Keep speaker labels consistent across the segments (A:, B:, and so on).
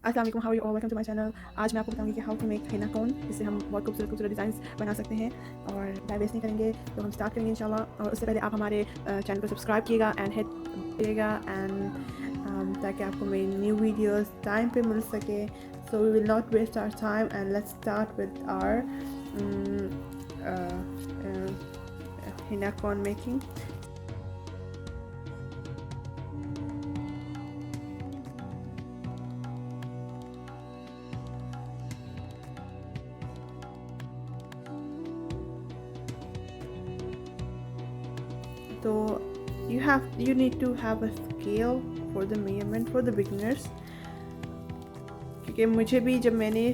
A: अस्सलाम वालेकुम, how are you all, welcome to my channel. आज मैं आपको बताऊंगी कि how to make henna cone, इससे हम बहुत खूबसूरत खूबसूरत डिज़ाइंस बना सकते हैं। और टाइम वेस्ट नहीं करेंगे तो हम स्टार्ट करेंगे इंशाल्लाह। और उससे पहले आप हमारे चैनल को सब्सक्राइब कीजिएगा एंड हिट करिएगा एंड ताकि आपको मेरी न्यू वीडियोस टाइम पे मिल सके। So we will not waste our time and let's start with our henna cone making. तो you need to have a scale for the measurement for the beginners, क्योंकि मुझे भी जब मैंने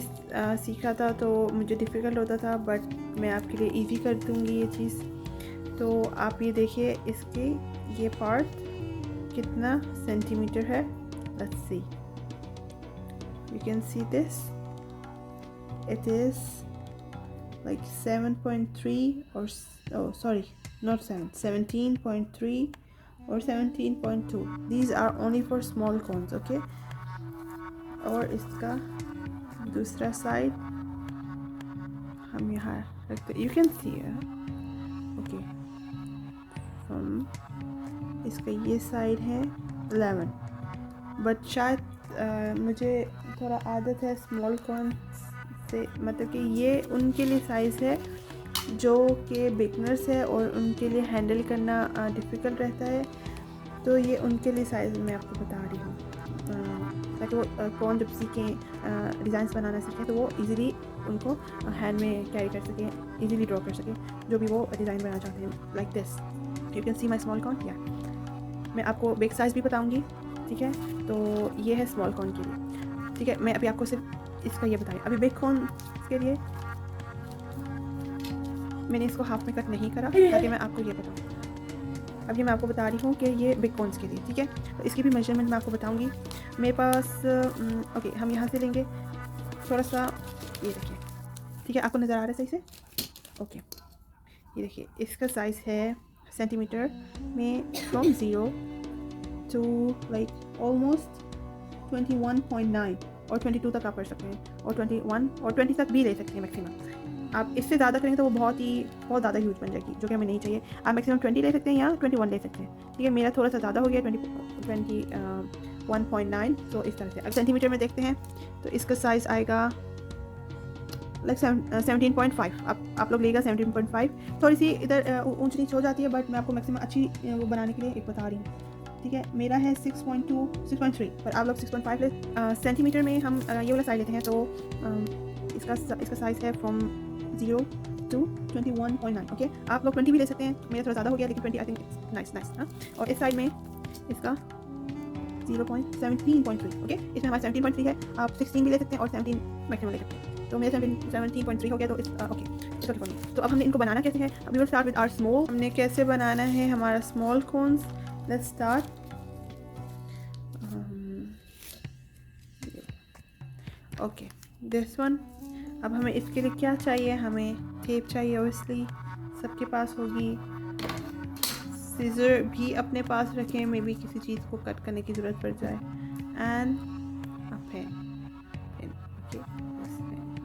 A: सीखा था तो मुझे डिफ़िकल्ट होता था, बट मैं आपके लिए इजी कर दूँगी ये चीज़। तो आप ये देखिए इसके ये पार्ट कितना सेंटीमीटर है। Let's see, you can see this, it is like 7.3 or oh sorry, not 7, 17.3 or 17.2. These are only for small cones, okay? और इसका दूसरा साइड हम यहाँ रखते, you can see okay, इसका ये साइड है 11, बट शायद मुझे थोड़ा आदत है स्मॉल कॉन से, मतलब कि ये उनके लिए साइज़ है जो कि बिगनर्स है और उनके लिए हैंडल करना डिफ़िकल्ट रहता है। तो ये उनके लिए साइज़ मैं आपको बता रही हूँ, ताकि वो कौन जब सीखें डिज़ाइंस बनाना सीखें तो वो इजीली उनको हैंड में कैरी कर सकें, इजीली ड्रॉ कर सकें जो भी वो डिज़ाइन बनाना चाहते हैं। Like this, you can see my small cone. या मैं आपको बिग साइज़ भी बताऊँगी, ठीक है? तो ये है स्मॉल कॉन के लिए, ठीक है? मैं अभी आपको सिर्फ इसका ये बताया। अभी बिग कॉन के लिए मैंने इसको हाफ में कट नहीं करा ताकि मैं आपको ये बताऊँ। अभी मैं आपको बता रही हूँ कि ये बिग कॉन्स के लिए, ठीक है? तो इसकी भी मेजरमेंट मैं आपको बताऊँगी। मेरे पास ओके, हम यहाँ से लेंगे थोड़ा सा, ये देखिए, ठीक है? आपको नज़र आ रहा है सही से? ओके, ये देखिए इसका साइज़ है सेंटीमीटर में फ्रॉम 0 टू लाइक ऑलमोस्ट 21.9 और 22 तक आप कर सकते हैं, और 21 और 20 तक भी ले सकते हैं मैक्सिमम। आप इससे ज़्यादा करेंगे तो वो बहुत ज़्यादा ह्यूज बन जाएगी, जो कि हमें नहीं चाहिए। आप मैक्सिमम 20 ले सकते हैं या 21 ले सकते हैं, ठीक है? मेरा थोड़ा सा ज़्यादा हो गया, 21.9। तो इस तरह से अगर सेंटीमीटर में देखते हैं तो इसका साइज़ आएगा लाइक 17.5। आप लोग लेगा 17.5। थोड़ी सी इधर ऊंच नीच हो जाती है, बट मैं आपको मैक्सिमम अच्छी वो बनाने के लिए एक बता रही हूँ, ठीक है? मेरा है 6.2 6.3, पर आप लोग 6.5 ले। सेंटीमीटर में हम ये वाला साइज लेते हैं, तो इसका साइज़ है फ्रॉम 0 to 21.9, ओके? आप लोग 20 भी ले सकते हैं, मेरा थोड़ा ज़्यादा हो गया, लेकिन 20 आई थिंक नाइस हाँ। और इस साइड में इसका 17.3, ओके? इसमें हमारा 17.3 है, आप 16 भी ले सकते हैं और 17 मैक्सिमम ले सकते हैं। तो मेरा 17.3 हो गया, तो ओके। तो अब हमने इनको बनाना कैसे है? We will start with our small. हमने कैसे बनाना है हमारा small cones? Let's start. Okay, this one. अब हमें इसके लिए क्या चाहिए? हमें टेप चाहिए, ऑब्वियसली सबके पास होगी। सीजर भी अपने पास रखें, मे बी किसी चीज़ को कट करने की ज़रूरत पड़ जाए। And a pen,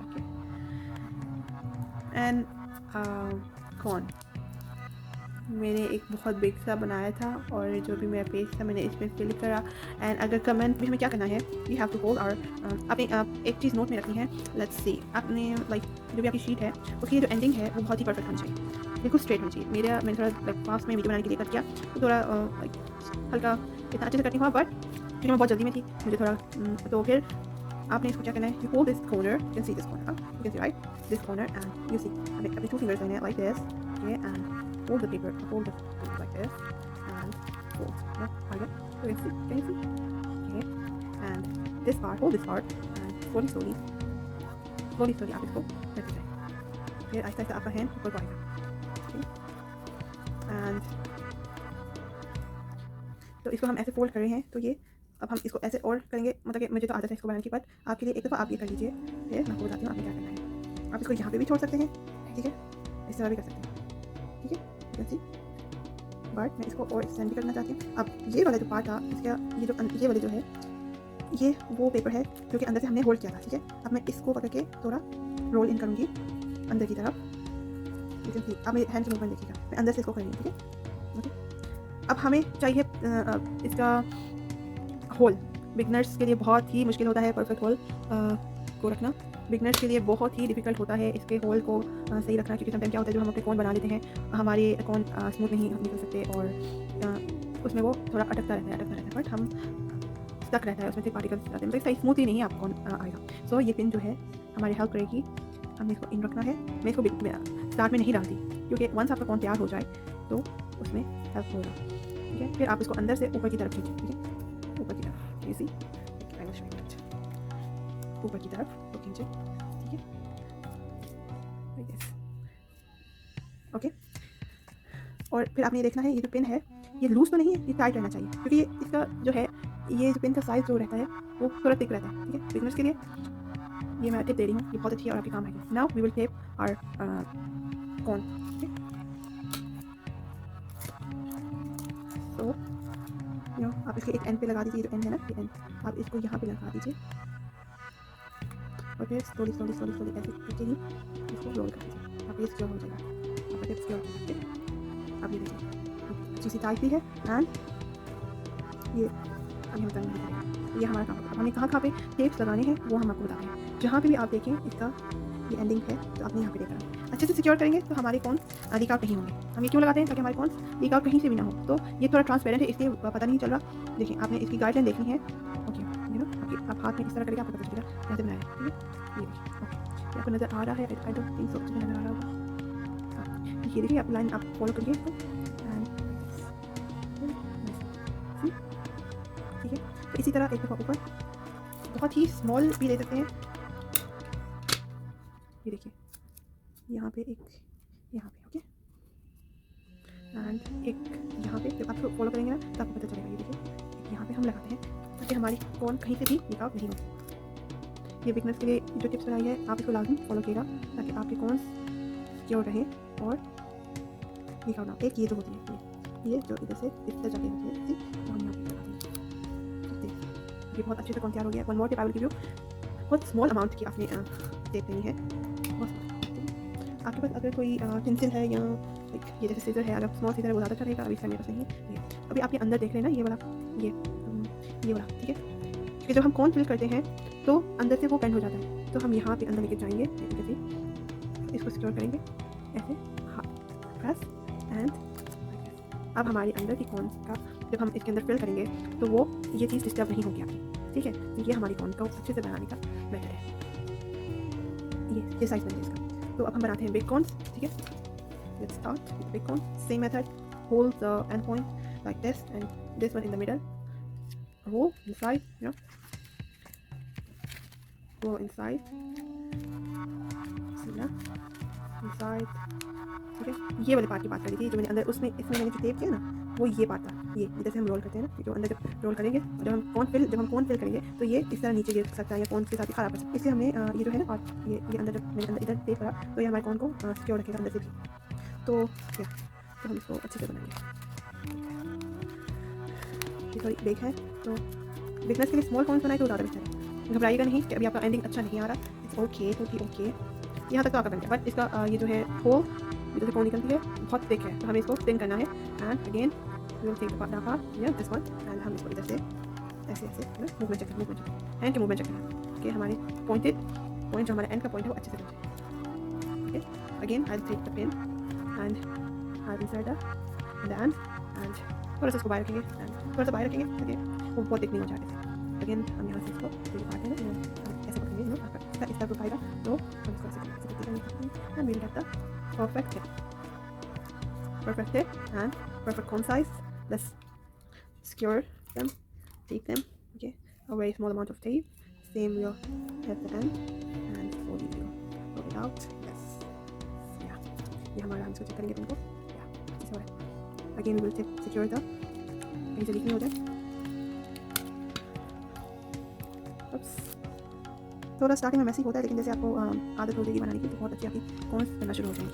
A: okay, and cone. मैंने एक बहुत बिग सा बनाया था, और जो भी मेरा पेज था मैंने इसमें फिल करा। एंड अगर कमेंट में हमें क्या करना है, वी हैव टू होल्ड और आपने एक चीज़ नोट में रखनी है। लेट्स सी, आपने लाइक जो भी आपकी शीट है उसकी जो एंडिंग है वो बहुत ही परफेक्ट होनी चाहिए, बिल्कुल स्ट्रेट होनी चाहिए। मैंने थोड़ा लाइक फास्ट में वीडियो बनाने के लिए कट किया, तो थोड़ा लाइक हल्का, इतना अच्छे से कट नहीं हुआ, बट क्योंकि मैं बहुत जल्दी में थी मुझे थोड़ा तो फिर आपने इसको क्या करना है, you hold this corner, you can see this corner, you can see right this corner, and you see अपने 2 फिंगर्स लेने हैं like this, okay? And hold the paper, hold the paper like this, and fold. Yeah, like that. So can you see? Okay. And this part, hold this part, and slowly आप इसको करते जाए। फिर आहिस्ता आहिस्ता आपका hand ऊपर को आएगा, okay? And तो इसको हम ऐसे फोल्ड कर रहे हैं, तो ये अब हम इसको ऐसे और करेंगे, मतलब कि मुझे तो आदत है इसको बनाने की, बट आपके लिए एक दफ़ा आप ये कर लीजिए, फिर मैं आपको बताती हूँ आपने क्या करना है। आप इसको यहाँ पे भी छोड़ सकते हैं, ठीक है? इस तरह भी कर सकते हैं, ठीक है? बट मैं इसको और एक्सटेंड भी करना चाहती हूँ। अब ये वाला जो पार्ट था इसका, ये वाले जो है ये वो पेपर है जो कि अंदर से हमने होल्ड किया था, ठीक है। अब मैं इसको पकड़ के थोड़ा रोल इन करूँगी अंदर की तरफ। यू कैन सी, अब मेरे हैंड की मूवमेंट देखिएगा, मैं अंदर से इसको कर रही हूँ, ठीक है। ओके, अब हमें चाहिए इसका होल। बिगनर्स के लिए बहुत ही मुश्किल होता है परफेक्ट होल को रखना। बिगनर्स के लिए बहुत ही डिफिकल्ट होता है इसके होल को सही रखना, क्योंकि समटाइम क्या होता है जब हम अपने कोन बना लेते हैं, हमारे कोन स्मूथ नहीं निकल सकते और उसमें वो थोड़ा अटकता रहता है, बट हम स्टक रहता है उसमें से पार्टिकल्स आते हैं, मतलब सही स्मूथ ही नहीं आपको आएगा। सो ये पिन जो है हमारी हेल्प करेगी। हमें इसको इन रखना है। मैं इसको स्टार्ट में नहीं डालती, क्योंकि वंस आपका कोन तैयार हो जाए तो उसमें हेल्प होगा, ठीक है। फिर आप इसको अंदर से ऊपर की तरफ खींचें, ठीक है, ऊपर की तरफ, इसी ऊपर की तरफ तो खींचे, ठीक है, ओके। और फिर आपने ये देखना है, ये जो पिन है ये लूज तो नहीं है, ये टाइट रहना चाहिए, क्योंकि ये इसका जो है ये जो पिन का साइज जो रहता है वो थोड़ा थिक रहता है, ठीक है। बिगनर्स के लिए ये मैं टिप दे रही हूँ, ये बहुत अच्छी है और आपके काम आएगी। Now we will tape our cone, तो यू नो आप इसके एक एंड पे लगा दीजिए, जो एंड है ना ये एंड, आप इसको यहाँ पे लगा दीजिए और फिर स्लोली स्लोली स्लोली स्लोली ऐसे करके ही इसको रोल कर दीजिए। आप ये सिक्योर हो जाएगा, आपका टिप सिक्योर हो जाएगा। अब ये देखिए अच्छी सी टाइट भी है एंड ये अभी हम करने करेंगे। ये हमारा काम होगा। अब हमें कहाँ पे टेप्स लगाने हैं वो हम आपको बताते हैं। जहाँ पे भी आप देखें इसका ये एंडिंग है तो आपने यहाँ पे देखना है। अच्छे से सिक्योर करेंगे तो हमारे कॉन्स लीक आउट नहीं होंगे। हम ये क्यों लगाते हैं, ताकि हमारे कॉन्स लीक आउट कहीं से भी ना हो। तो ये थोड़ा ट्रांसपेरेंट है इसलिए पता नहीं चल रहा। देखिए आपने इसकी गाइडलाइन देखनी है, ओके, यू नो आप हाथ में इस तरह करके आपको पता चलेगा कैसे बनाया है, ठीक है। ये देखिए, ओके, आपको नज़र आ रहा है, आई डोंट थिंक सो, नज़र आ रहा होगा। ये देखिए आप लाइन आप फॉलो करिए इसको, ठीक है। तो इसी तरह एक दफ़ा ऊपर बहुत ही स्मॉल भी ले सकते हैं। ये देखिए यहाँ पे एक, यहाँ पे, ओके, एंड एक यहाँ पे। जब आप फॉलो करेंगे ना तो आपको पता चलेगा। ये देखिए एक यहाँ पे हम लगाते हैं ताकि हमारी कॉन कहीं से भी लीक आउट नहीं हो। ये बिगनर्स के लिए जो टिप्स बनाई है आप इसको लाजमी फॉलो कीजिएगा ताकि आपके कॉन्स सिक्योर रहे और लीक आउट ना। एक ये जो होती है ये जो इधर से इस तरह जाके होती है, तो हम यहाँ पे लगाते हैं। ये बहुत अच्छे से कॉन तैयार हो गया। One more tip I will give you, बहुत स्मॉल अमाउंट की आपने टेप लेनी है। आपके पास अगर कोई पेंसिल है या ये जैसे सीजर है, अगर स्मॉल सीजर है वो ज़्यादा अच्छा रहेगा। अभी इसका मेरे पास नहीं है। ये अभी आप ये अंदर देख रहे हैं ना, ये वाला, ये वाला, ठीक है। क्योंकि जब हम कॉर्न फिल करते हैं तो अंदर से वो बेंड हो जाता है, तो हम यहाँ पे अंदर लेके जाएंगे, जैसे इसको सिक्योर करेंगे ऐसे, हाँ, प्रेस एंड। अब हमारे अंदर की कॉर्न का जब हम इसके अंदर फिल करेंगे तो वो ये चीज़ डिस्टर्ब नहीं होगी आपकी, ठीक है। तो ये हमारी कॉर्न को अच्छे से बनाने का मेथड है। ये साइज बन इसका। तो अब हम बनाते हैं बिग कॉर्न्स, ठीक है। Let's start with the big cone. Same method. Hold the end point like this, and this one in the middle. Roll inside, you know. Roll inside. See ना? Inside. ठीक है। ये वाले पार्ट की बात कर रही थी जो मैंने अंदर उसमें इसमें मैंने जो टेप किया ना वो ये पार्ट था। ये इधर से हम रोल करते हैं ना, जो अंदर जब रोल करेंगे और जब हम कॉर्न फिल करेंगे तो ये इस तरह नीचे गिर सकता है या कॉर्न के साथ ही खराब कर सकता है। इसलिए हमने ये जो है ना पार्ट ये अंदर जब मैंने अंदर इधर टेप करा तो ये हमारे कॉर्न को सिक्योर रखेगा अंदर से भी। तो क्या, तो हम इसको अच्छे से बनाएंगे। ये थोड़ी बेक है तो बिगनर्स के लिए स्मॉल कॉर्न्स बनाए तो ज़्यादा बेहतर है। घबराइएगा नहीं कि अभी आपका एंडिंग अच्छा नहीं आ रहा। It's okay, totally okay. यहाँ तक तो आपका बन गया, बट इसका ये जो है होल ये जो कॉर्न निकलती है बहुत थिक है, तो हमें इसको थिन करना है। And again we will take the part या दिस वन एंड हम इसको इधर से ऐसे ऐसे मूवमेंट चेक हैंड के मूवमेंट चेक करना कि हमारे पॉइंट जो हमारे एंड का पॉइंट है वो अच्छे से बन जाए। Okay, again I will take the pen and I insert the end and थोड़ा सा इसको बाहर रखेंगे एंड थोड़ा सा बाहर रखेंगे ताकि वो बहुत थिक नहीं हो जाए। अगेन हम यहाँ से इसको जो पार्ट है ना ऐसे पकड़ेंगे, आपका इस तरह उठाएगा तो हम इसको ऐसे करेंगे and we will get the perfect tip and perfect cone size. Let's secure them, tape them, okay, a very small amount of tape. Same we'll at the end and slowly we'll roll it out. Yes, yeah, ये हमारा हम इसको check करेंगे तुमको, yeah, अच्छे से हो रहा है। Again we will secure the कहीं से लीक नहीं हो जाए। थोड़ा स्टार्टिंग में मैसी होता है, लेकिन जैसे आपको आदत हो जाएगी बनाने की तो बहुत अच्छी आपकी कॉर्न्स बनना शुरू हो जाएंगे।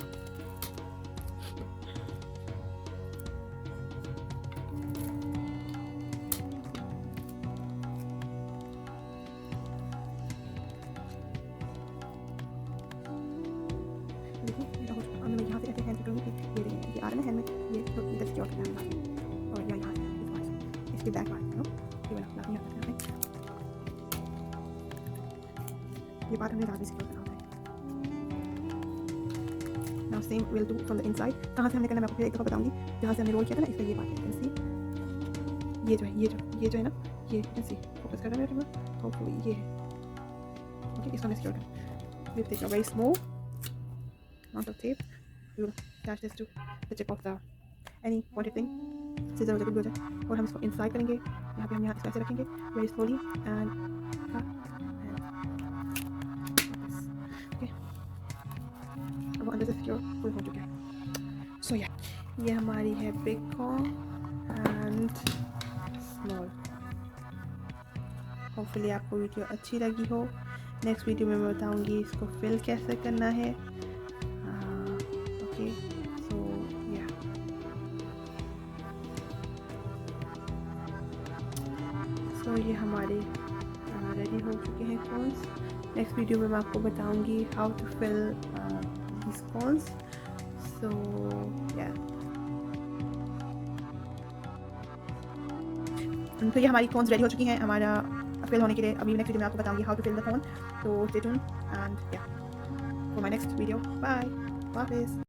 A: सिक्योर करना है बाद में, और या यहाँ से इसके बैक पार्ट नो ये वाला बाद में यहाँ करना है, ये पार्ट हमें बाद में सिक्योर करना होता है। Now same will do from the inside. कहाँ से हमने करना मैं आपको फिर एक दफ़ा बताऊंगी। जहाँ से हमने रोल किया था ना, इसका ये पार्ट है, सी ये जो है ये जो है ना, ये सी फोकस कर रहा है मेरा कैमरा, होपफुली ये है ओके। इसको हमने सिक्योर करना। We take a very small amount of tape. We will attach this to the tip of the any pointed thing. Scissor हो जाए, कुछ भी हो जाए, और हम इसको inside करेंगे। यहाँ पे हम यहाँ इसको ऐसे रखेंगे very slowly and cut and like this. Okay. अब वो अंदर से secure full हो चुका है। So yeah, ये हमारी है big cone and small. Hopefully आपको वीडियो अच्छी लगी हो। नेक्स्ट वीडियो में मैं बताऊंगी इसको फिल कैसे करना है। ओके सो या ये हमारे रेडी हो चुके हैं कॉन्स। नेक्स्ट वीडियो में मैं आपको बताऊंगी how to fill this cones. So या तो ये हमारी कॉन्स रेडी हो चुकी हैं हमारा फिल होने के लिए। अभी नेक्स्ट वीडियो में आपको बताऊंगी how to fill the cone. तो स्टे ट्यून्ड एंड या for my next video. Bye, वापस।